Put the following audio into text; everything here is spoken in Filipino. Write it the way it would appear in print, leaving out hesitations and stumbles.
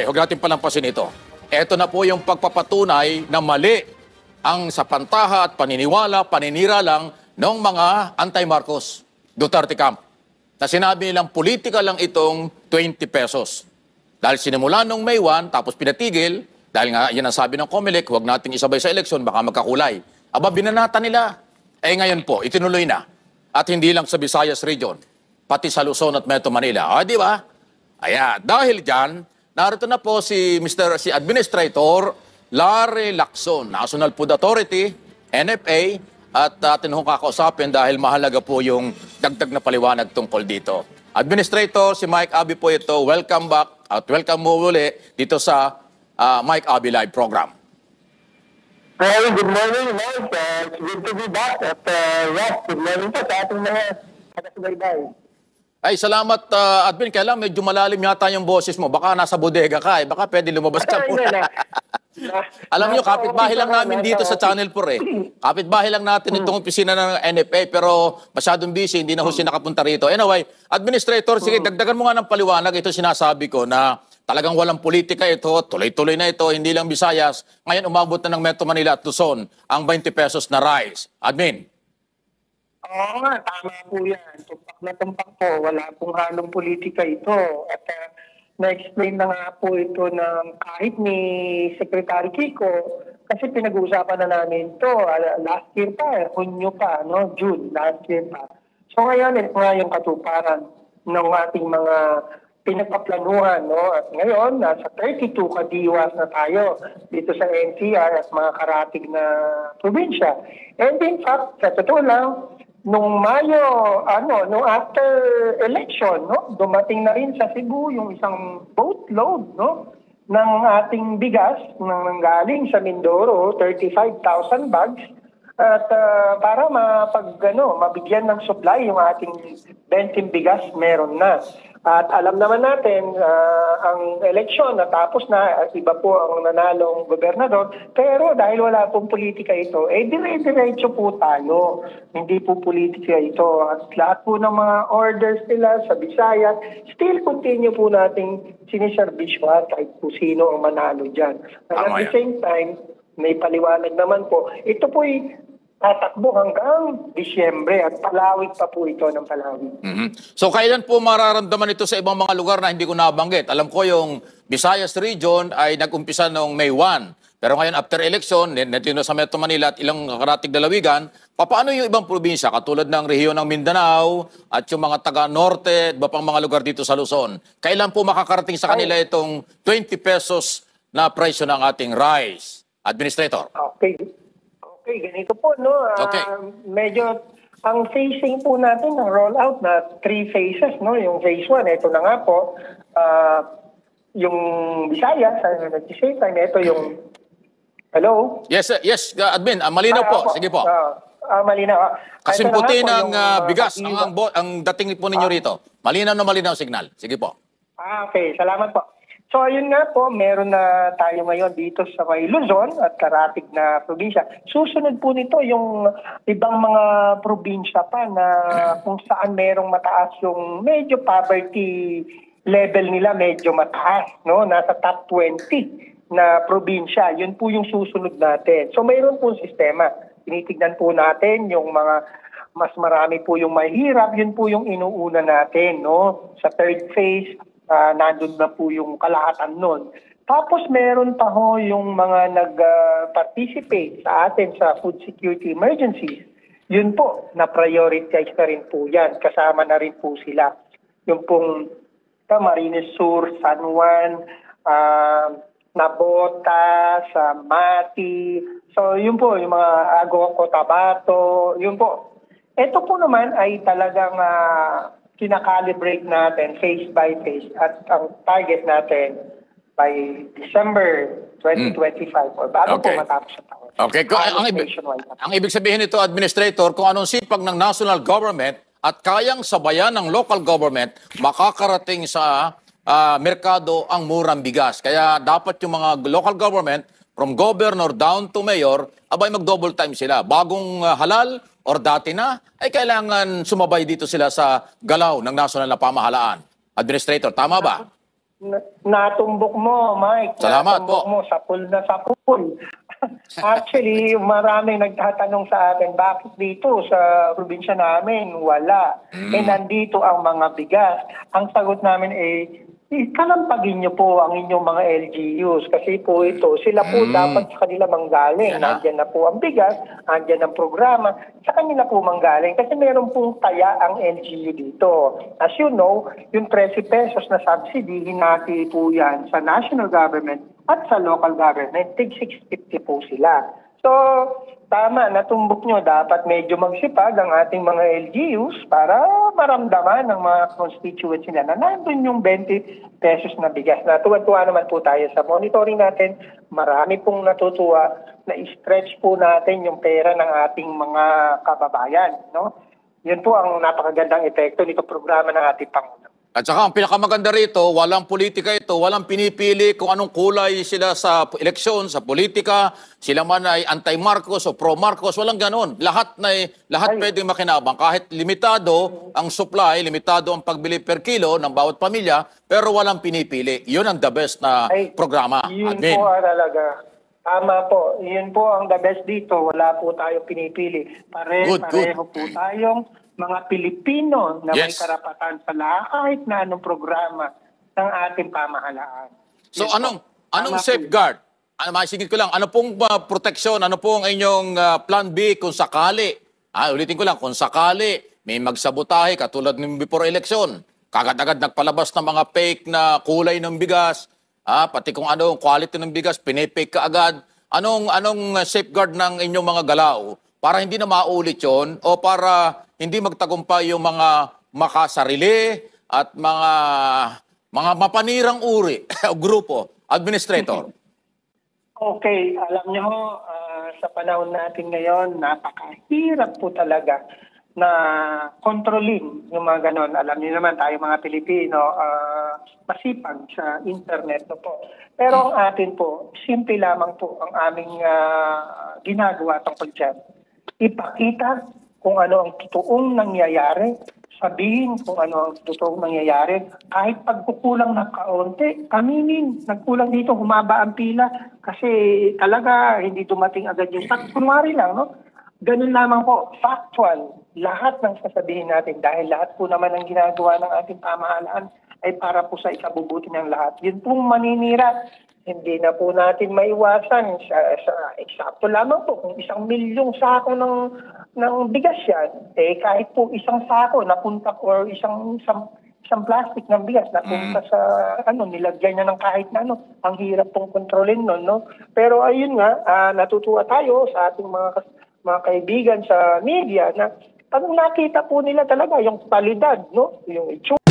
huwag natin palampasin ito. Ito na po yung pagpapatunay na mali ang sapantaha at paniniwala, paninira lang ng mga anti-Marcos Duterte camp. Na sinabi nilang politika lang itong 20 pesos. Dahil sinimula nung May 1, tapos pinatigil, dahil nga yan ang sabi ng COMELEC, huwag nating isabay sa eleksyon, baka magkakulay. Aba, binanata nila. Ngayon po, itinuloy na. At hindi lang sa Visayas region, pati sa Luzon at Metro Manila. Di ba? Ayan, dahil dyan, narito na po si Administrator Larry Lacson, National Food Authority, NFA, at atin hong kakausapin dahil mahalaga po yung dagdag na paliwanag tungkol dito. Administrator, si Mike Abi po ito. Welcome back at welcome mo uli dito sa Mike Abi Live program. Well, good morning, Mike. It's good to be back. At yes, good morning po sa ating mga taga-subaybay. Ay, salamat, Admin. Kaya lang, medyo malalim yata yung boses mo. Baka nasa bodega ka eh. Baka pwede lumabas ka muna. Alam nyo, kapitbahay lang namin dito sa Channel 4 eh. Kapitbahay lang natin itong opisina ng NFA pero masyadong busy, hindi na ho siya nakapunta rito. Anyway, Administrator, sige, dagdagan mo nga ng paliwanag. Ito sinasabi ko na talagang walang politika ito, tuloy-tuloy na ito, hindi lang Visayas. Ngayon umabot na ng Metro Manila at Luzon ang 20 pesos na rice. Admin. Oo nga, tama po yan. Tumpak na tumpak po. Wala pong halong politika ito. At na-explain na nga po ito ng kahit ni Secretary Kiko kasi pinag-uusapan na namin ito last year pa, Hunyo pa, no? June, last year pa. So ngayon, ito nga yung katuparan ng ating mga pinagpaplanuhan, no? At ngayon, nasa 32 kadiwas na tayo dito sa NCR at mga karatig na probinsya. And in fact, sa totoo lang, nung Mayo, nung after election, no? Dumating na rin sa Cebu yung isang boatload, no? Ng ating bigas nang galing sa Mindoro, 35,000 bags. At para mabigyan ng supply yung ating benting bigas, meron na. At alam naman natin, ang eleksyon natapos na, at iba po ang nanalong gobernador, pero dahil wala pong politika ito, dire-diretso po tayo. Hindi po politika ito. At lahat po ng mga orders nila sa Visayas, still continue po nating siniservisyohan kahit po sino ang manalo dyan. At at the same time, may paliwanag naman po. Ito po'y tatakbo hanggang Disyembre at palawig pa po ito ng palawig. So kailan po mararamdaman ito sa ibang mga lugar na hindi ko nabanggit? Alam ko yung Visayas region ay nag-umpisa noong May 1. Pero ngayon after election, netino sa Metro Manila at ilang karatig dalawigan, paano yung ibang probinsya katulad ng rehiyon ng Mindanao at yung mga taga-norte at iba pang mga lugar dito sa Luzon? Kailan po makakarating sa kanila itong 20 pesos na presyo ng ating rice? Administrator. Okay, ganito po, no? Medyo, ang phasing po natin ng rollout na 3 phases, no? Yung phase 1, ito na nga po. Yung Visayas, at the same time, ito yung... Hello? Yes, Admin. Malinaw po. Sige po. Malinaw. Kasimputi ng bigas ang dating po ninyo rito. Malinaw na malinaw signal. Sige po. Okay. Salamat po. So, ayun nga po, meron na tayo ngayon dito sa may Luzon at karatig na probinsya. Susunod po nito yung ibang mga probinsya pa na kung saan merong mataas yung medyo poverty level nila, medyo mataas, no? Nasa top 20 na probinsya. Yun po yung susunod natin. So, mayroon po sistema. Tinitignan po natin yung mga mas marami po yung mahirap. Yun po yung inuuna natin, no? Sa third phase, nandun na po yung kalahatan nun. Tapos meron pa ho yung mga nag-participate sa atin sa food security emergencies. Yun po, na-prioritize na rin po yan. Kasama na rin po sila. Yung pong Camarines Sur, San Juan, Nabota, sa Mati. So yun po, yung mga Agoco, Tabato, yun po. Ito po naman ay talagang kinakalibrate natin phase by phase at ang target natin by December 2025 or bago po matapos sa taon. Okay. Ang ibig sabihin nito, Administrator, kung anong sipag ng national government at kayang sabayan ng local government, makakarating sa merkado ang murang bigas. Kaya dapat yung mga local government, from governor down to mayor, abay mag-double time sila. Bagong halal or dati na, ay kailangan sumabay dito sila sa galaw ng national na pamahalaan. Administrator, tama ba? Natumbok mo, Mike. Salamat Natumbok po. mo, sapul na sapul. Actually, maraming nagtatanong sa akin, bakit dito sa probinsya namin wala? Nandito ang mga bigas. Ang sagot namin kalampagin niyo po ang inyong mga LGUs kasi po ito, sila po dapat sa kanila manggaling. Yan na. Nandiyan na po ang bigas, nandiyan ang programa, sa kanila po manggaling kasi meron pong taya ang LGU dito. As you know, yung 13 pesos na subsidy, hinati po yan sa national government at sa local government. Tig 650 po sila. So, tama, natumbok nyo. Dapat medyo magsipag ang ating mga LGUs para maramdaman ng mga constituents nila na nandun yung 20 pesos na bigas. Natuwa naman po tayo sa monitoring natin. Marami pong natutuwa na i-stretch po natin yung pera ng ating mga kababayan. No? Yun po ang napakagandang epekto nito programa ng ating Pangulo. At saka ang pinakamaganda rito, walang politika ito, walang pinipili kung anong kulay sila sa eleksyon, sa politika, sila man ay anti-Marcos o pro-Marcos, walang ganon. Lahat pwedeng makinabang. Kahit limitado ang supply, limitado ang pagbili per kilo ng bawat pamilya, pero walang pinipili. Yun ang the best na programa. Yun Admin. po talaga. Tama po. Yun po ang the best dito. Wala po tayong pinipili. Pareho po tayong mga Pilipino na may karapatan sa kahit na anong programa ng ating pamahalaan. So anong safeguard? Maisingit ko lang, ano pong proteksyon, ano pong inyong plan B kung sakali? Ulitin ko lang, kung sakali may magsabotahe katulad ng before election, kagad-agad nagpalabas ng mga fake na kulay ng bigas, pati kung anong quality ng bigas, pinipake ka agad. Anong safeguard ng inyong mga galaw para hindi na maulit yon o para hindi magtagumpay yung mga makasarili at mga mapanirang uri o grupo, administrator? Okay, alam niyo sa panahon natin ngayon, napakahirap po talaga na kontrolin yung mga ganon. Alam niyo naman tayo mga Pilipino, masipag sa internet no po. Pero ang atin po, simple lamang po ang aming ginagawa tungkol dyan. Ipakita kung ano ang totoong nangyayari, sabihin kung ano ang totoong nangyayari. Kahit pagkukulang ng kaunti, kaminin, nagkulang dito, humaba ang pila kasi talaga hindi dumating agad yung kunwari lang, no? Ganun lamang po, factual, lahat ng sasabihin natin dahil lahat po naman ang ginagawa ng ating pamahalaan ay para po sa ikabubuti ng lahat. Yun pong maninira, hindi na po natin maiwasan sa eksakto lamang po kung 1 milyong sako ng bigas yan, kahit po isang sako napunta or isang plastic ng bigas napunta sa nilagyan niya ng kahit na ang hirap pong kontrolin nun, no? Pero ayun nga, natutuwa tayo sa ating mga kaibigan sa media na pag nakita po nila talaga yung kalidad, no? Yung itsura